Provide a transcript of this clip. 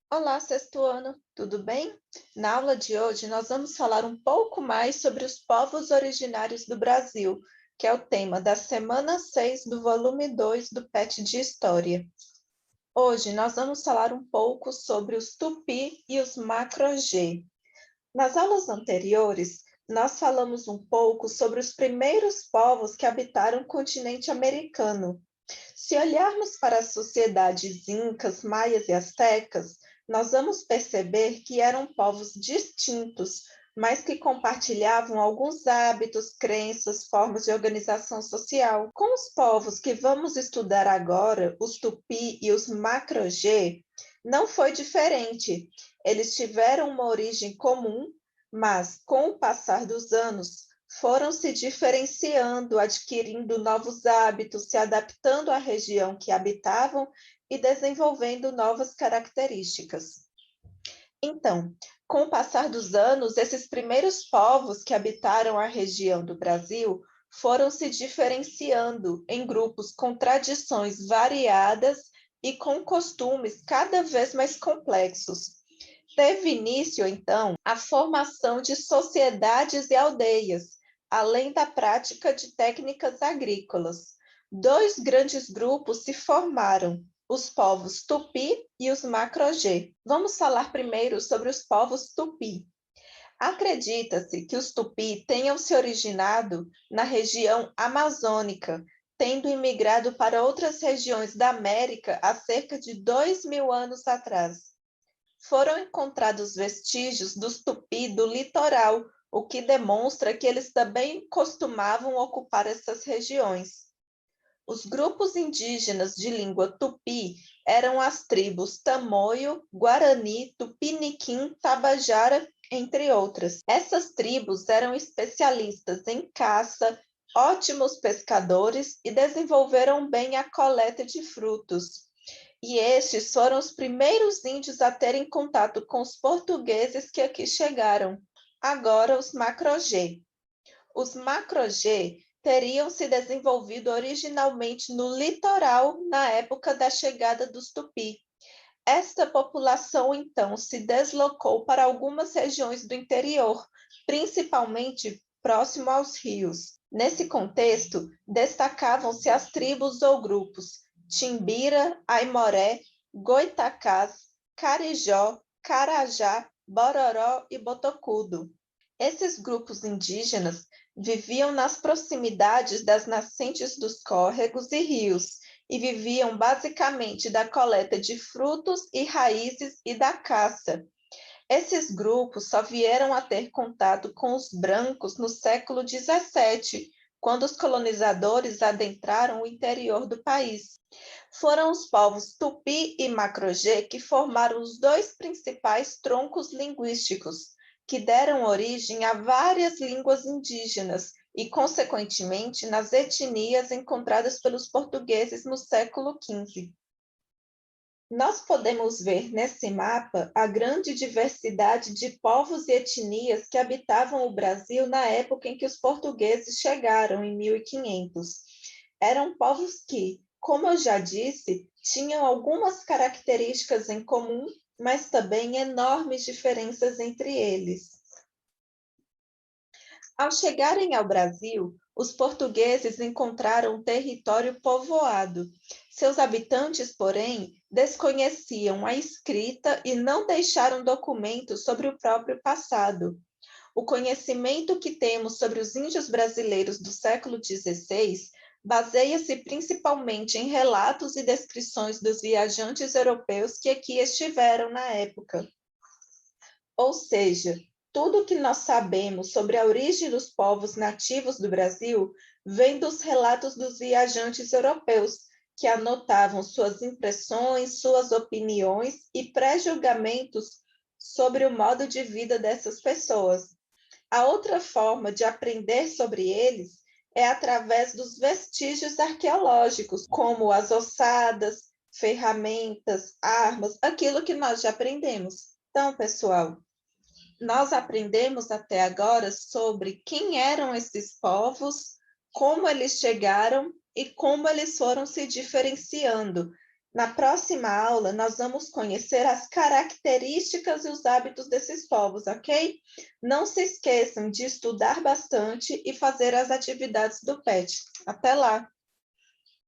Olá, sexto ano, tudo bem? Na aula de hoje, nós vamos falar um pouco mais sobre os povos originários do Brasil, que é o tema da semana 6 do volume 2 do PET de História. Hoje, nós vamos falar um pouco sobre os Tupi e os Macro-G. Nas aulas anteriores, nós falamos um pouco sobre os primeiros povos que habitaram o continente americano. Se olharmos para as sociedades incas, maias e astecas, nós vamos perceber que eram povos distintos, mas que compartilhavam alguns hábitos, crenças, formas de organização social. Com os povos que vamos estudar agora, os Tupi e os Macro-G, não foi diferente. Eles tiveram uma origem comum, mas com o passar dos anos, foram se diferenciando, adquirindo novos hábitos, se adaptando à região que habitavam e desenvolvendo novas características. Então, com o passar dos anos, esses primeiros povos que habitaram a região do Brasil foram se diferenciando em grupos com tradições variadas e com costumes cada vez mais complexos. Teve início, então, a formação de sociedades e aldeias, além da prática de técnicas agrícolas. Dois grandes grupos se formaram, os povos Tupi e os Macro-G. Vamos falar primeiro sobre os povos Tupi. Acredita-se que os Tupi tenham se originado na região amazônica, tendo imigrado para outras regiões da América há cerca de 2.000 anos atrás. Foram encontrados vestígios dos Tupi do litoral, o que demonstra que eles também costumavam ocupar essas regiões. Os grupos indígenas de língua tupi eram as tribos Tamoio, Guarani, Tupiniquim, Tabajara, entre outras. Essas tribos eram especialistas em caça, ótimos pescadores e desenvolveram bem a coleta de frutos. E estes foram os primeiros índios a terem contato com os portugueses que aqui chegaram. Agora, os Macro-G. Os Macro-G teriam se desenvolvido originalmente no litoral na época da chegada dos Tupi. Esta população, então, se deslocou para algumas regiões do interior, principalmente próximo aos rios. Nesse contexto, destacavam-se as tribos ou grupos Timbira, Aimoré, Goitacás, Carijó, Carajá, Bororó e Botocudo. Esses grupos indígenas viviam nas proximidades das nascentes dos córregos e rios e viviam basicamente da coleta de frutos e raízes e da caça. Esses grupos só vieram a ter contato com os brancos no século XVII, quando os colonizadores adentraram o interior do país. Foram os povos Tupi e Macro-G que formaram os dois principais troncos linguísticos, que deram origem a várias línguas indígenas e, consequentemente, nas etnias encontradas pelos portugueses no século XV. Nós podemos ver nesse mapa a grande diversidade de povos e etnias que habitavam o Brasil na época em que os portugueses chegaram, em 1500. Eram povos que, como eu já disse, tinham algumas características em comum, mas também enormes diferenças entre eles. Ao chegarem ao Brasil, os portugueses encontraram um território povoado. Seus habitantes, porém, desconheciam a escrita e não deixaram documentos sobre o próprio passado. O conhecimento que temos sobre os índios brasileiros do século XVI baseia-se principalmente em relatos e descrições dos viajantes europeus que aqui estiveram na época. Ou seja, tudo o que nós sabemos sobre a origem dos povos nativos do Brasil vem dos relatos dos viajantes europeus, que anotavam suas impressões, suas opiniões e pré-julgamentos sobre o modo de vida dessas pessoas. A outra forma de aprender sobre eles é através dos vestígios arqueológicos, como as ossadas, ferramentas, armas, aquilo que nós já aprendemos. Então, pessoal, nós aprendemos até agora sobre quem eram esses povos, como eles chegaram e como eles foram se diferenciando Na próxima aula, nós vamos conhecer as características e os hábitos desses povos, ok? Não se esqueçam de estudar bastante e fazer as atividades do PET. Até lá!